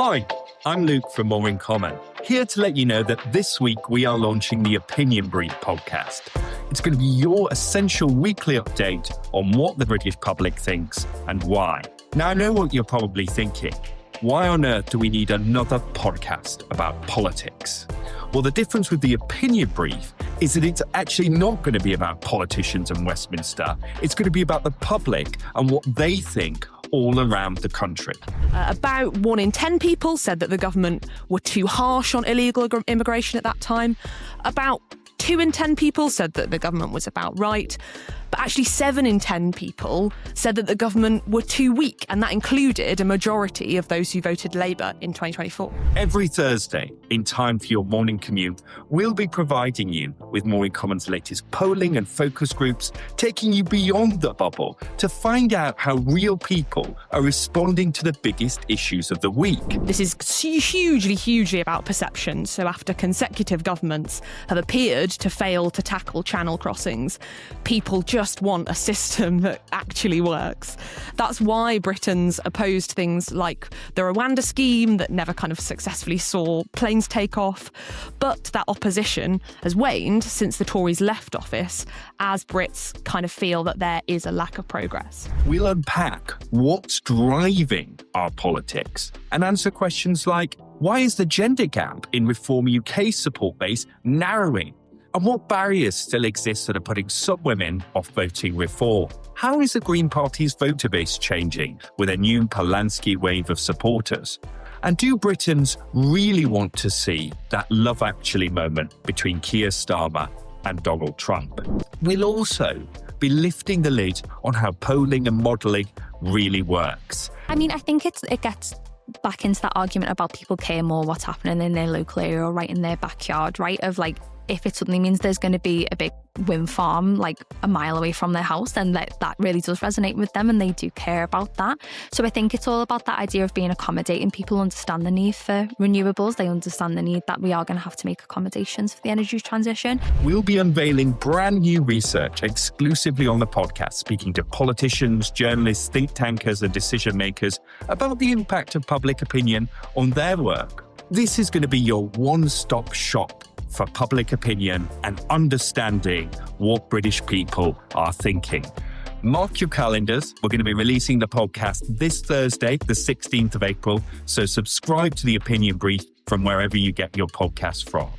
Hi, I'm Luke from More in Common, here to let you know that this week we are launching the Opinion Brief podcast. It's going to be your essential weekly update on what the British public thinks and why. Now, I know what you're probably thinking. Why on earth do we need another podcast about politics? Well, the difference with the Opinion Brief is that it's actually not going to be about politicians and Westminster. It's going to be about the public and what they think all around the country. About 1 in 10 people said that the government were too harsh on illegal immigration at that time. About 2 in 10 people said that the government was about right. But actually 7 in 10 people said that the government were too weak, and that included a majority of those who voted Labour in 2024. Every Thursday, in time for your morning commute, we'll be providing you with More in Common's latest polling and focus groups, taking you beyond the bubble to find out how real people are responding to the biggest issues of the week. This is hugely about perception. So after consecutive governments have appeared to fail to tackle channel crossings, people just want a system that actually works. That's why Britons opposed things like the Rwanda scheme that never kind of successfully saw planes take off. But that opposition has waned since the Tories left office, as Brits kind of feel that there is a lack of progress. We'll unpack what's driving our politics and answer questions like, why is the gender gap in Reform UK's support base narrowing? And what barriers still exist that are putting some women off voting reform? How is the Green Party's voter base changing with a new Polanski wave of supporters? And do Britons really want to see that Love Actually moment between Keir Starmer and Donald Trump? We'll also be lifting the lid on how polling and modelling really works. I mean, I think it gets back into that argument about people care more what's happening in their local area or right in their backyard, right? Of like, if it suddenly means there's going to be a big wind farm like a mile away from their house, then that really does resonate with them and they do care about that. So I think it's all about that idea of being accommodating. People understand the need for renewables. They understand the need that we are going to have to make accommodations for the energy transition. We'll be unveiling brand new research exclusively on the podcast, speaking to politicians, journalists, think tankers and decision makers about the impact of public opinion on their work. This is going to be your one-stop shop for public opinion and understanding what British people are thinking. Mark your calendars. We're going to be releasing the podcast this Thursday, the 16th of April. So subscribe to the Opinion Brief from wherever you get your podcasts from.